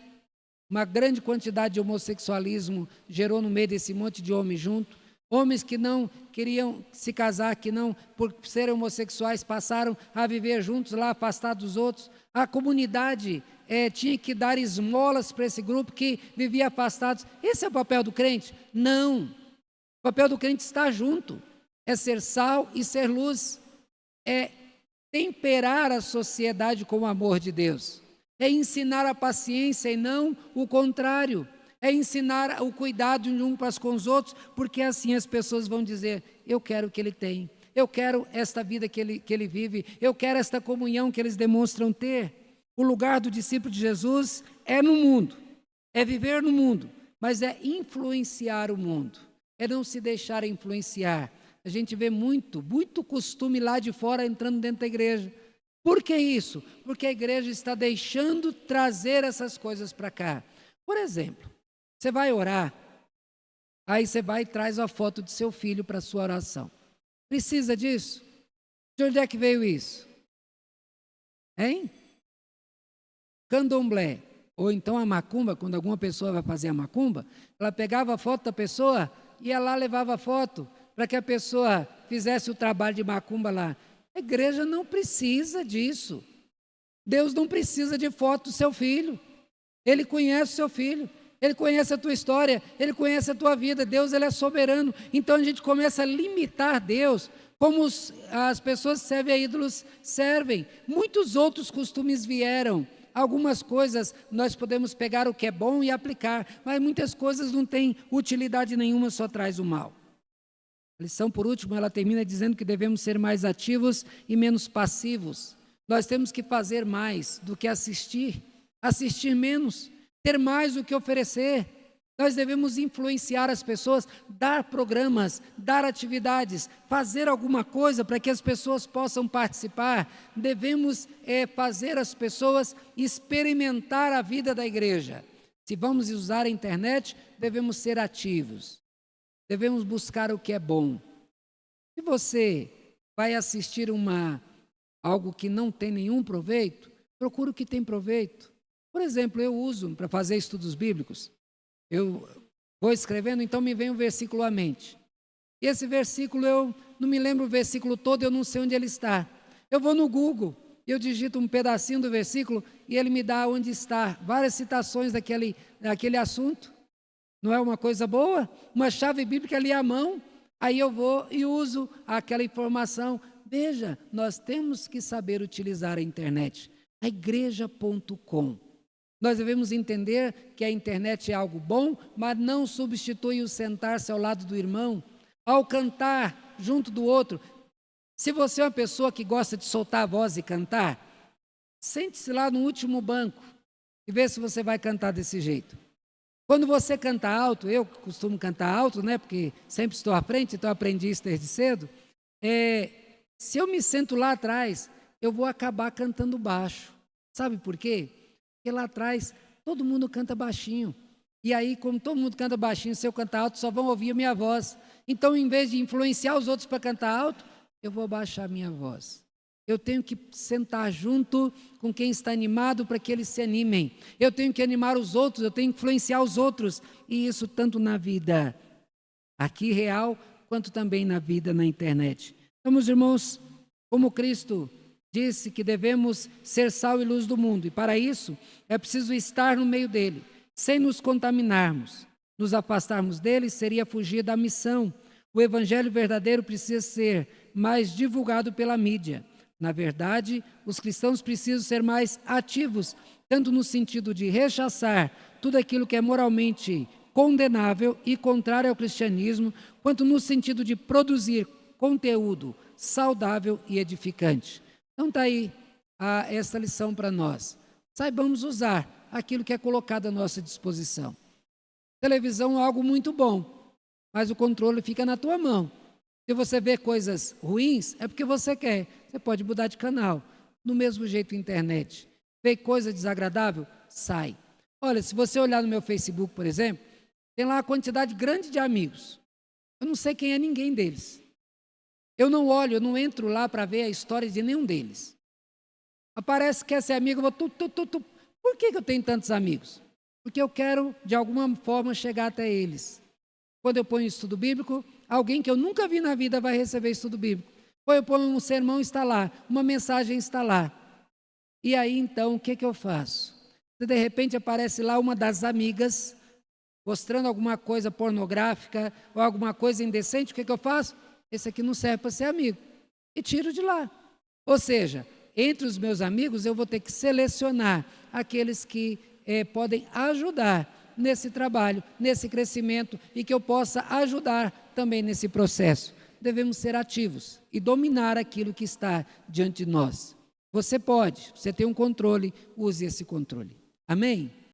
uma grande quantidade de homossexualismo gerou no meio desse monte de homens junto. Homens que não queriam se casar, que não, por serem homossexuais, passaram a viver juntos lá, afastados dos outros. A comunidade tinha que dar esmolas para esse grupo que vivia afastados. Esse é o papel do crente? Não. O papel do crente está junto. É ser sal e ser luz. É temperar a sociedade com o amor de Deus. É ensinar a paciência e não o contrário. É ensinar o cuidado de um para com os outros, porque assim as pessoas vão dizer: eu quero o que ele tem, eu quero esta vida que ele vive, eu quero esta comunhão que eles demonstram ter. O lugar do discípulo de Jesus é no mundo, é viver no mundo, mas é influenciar o mundo, é não se deixar influenciar. A gente vê muito costume lá de fora entrando dentro da igreja. Por que isso? Porque a igreja está deixando trazer essas coisas para cá. Por exemplo, você vai orar, aí você vai e traz a foto do seu filho para a sua oração. Precisa disso? De onde é que veio isso? Hein? Candomblé, ou então a macumba, quando alguma pessoa vai fazer a macumba, ela pegava a foto da pessoa e ia lá, levava a foto para que a pessoa fizesse o trabalho de macumba lá. A igreja não precisa disso. Deus não precisa de foto do seu filho. Ele conhece o seu filho. Ele conhece a tua história. Ele conhece a tua vida. Deus, ele é soberano. Então a gente começa a limitar Deus como as pessoas que servem a ídolos servem. Muitos outros costumes vieram. Algumas coisas nós podemos pegar o que é bom e aplicar, mas muitas coisas não têm utilidade nenhuma, só traz o mal. A lição, por último, ela termina dizendo que devemos ser mais ativos e menos passivos. Nós temos que fazer mais do que assistir menos, ter mais do que oferecer. Nós devemos influenciar as pessoas, dar programas, dar atividades, fazer alguma coisa para que as pessoas possam participar. Devemos fazer as pessoas experimentar a vida da igreja. Se vamos usar a internet, devemos ser ativos. Devemos buscar o que é bom. Se você vai assistir algo que não tem nenhum proveito, procure o que tem proveito. Por exemplo, eu uso para fazer estudos bíblicos. Eu vou escrevendo, então me vem um versículo à mente. E esse versículo, eu não me lembro o versículo todo, eu não sei onde ele está. Eu vou no Google, eu digito um pedacinho do versículo e ele me dá onde está. Várias citações daquele assunto. Não é uma coisa boa? Uma chave bíblica ali à mão, aí eu vou e uso aquela informação. Veja, nós temos que saber utilizar a internet. A igreja.com. Nós devemos entender que a internet é algo bom, mas não substitui o sentar-se ao lado do irmão, ao cantar junto do outro. Se você é uma pessoa que gosta de soltar a voz e cantar, sente-se lá no último banco e vê se você vai cantar desse jeito. Quando você canta alto, eu costumo cantar alto, né, porque sempre estou à frente, então aprendi isso desde cedo. Se eu me sento lá atrás, eu vou acabar cantando baixo. Sabe por quê? Porque lá atrás todo mundo canta baixinho. E aí, como todo mundo canta baixinho, se eu cantar alto, só vão ouvir a minha voz. Então, em vez de influenciar os outros para cantar alto, eu vou baixar a minha voz. Eu tenho que sentar junto com quem está animado para que eles se animem. Eu tenho que animar os outros, eu tenho que influenciar os outros. E isso tanto na vida aqui real, quanto também na vida na internet. Então, meus irmãos, como Cristo disse que devemos ser sal e luz do mundo. E para isso, é preciso estar no meio dele, sem nos contaminarmos. Nos afastarmos deles seria fugir da missão. O evangelho verdadeiro precisa ser mais divulgado pela mídia. Na verdade, os cristãos precisam ser mais ativos, tanto no sentido de rechaçar tudo aquilo que é moralmente condenável e contrário ao cristianismo, quanto no sentido de produzir conteúdo saudável e edificante. Então está aí essa lição para nós. Saibamos usar aquilo que é colocado à nossa disposição. Televisão é algo muito bom, mas o controle fica na tua mão. Se você vê coisas ruins, é porque você quer. Você pode mudar de canal. Do mesmo jeito, internet. Vê coisa desagradável? Sai. Olha, se você olhar no meu Facebook, por exemplo, tem lá uma quantidade grande de amigos. Eu não sei quem é ninguém deles. Eu não olho, eu não entro lá para ver a história de nenhum deles. Aparece que quer ser amigo, eu vou... Por que eu tenho tantos amigos? Porque eu quero, de alguma forma, chegar até eles. Quando eu ponho estudo bíblico, alguém que eu nunca vi na vida vai receber estudo bíblico. Ou eu ponho um sermão, está lá, uma mensagem está lá. E aí, então, o que eu faço? Se de repente aparece lá uma das amigas, mostrando alguma coisa pornográfica ou alguma coisa indecente, o que eu faço? Esse aqui não serve para ser amigo. E tiro de lá. Ou seja, entre os meus amigos, eu vou ter que selecionar aqueles que podem ajudar nesse trabalho, nesse crescimento e que eu possa ajudar também nesse processo. Devemos ser ativos e dominar aquilo que está diante de nós. Você pode, você tem um controle, use esse controle. Amém?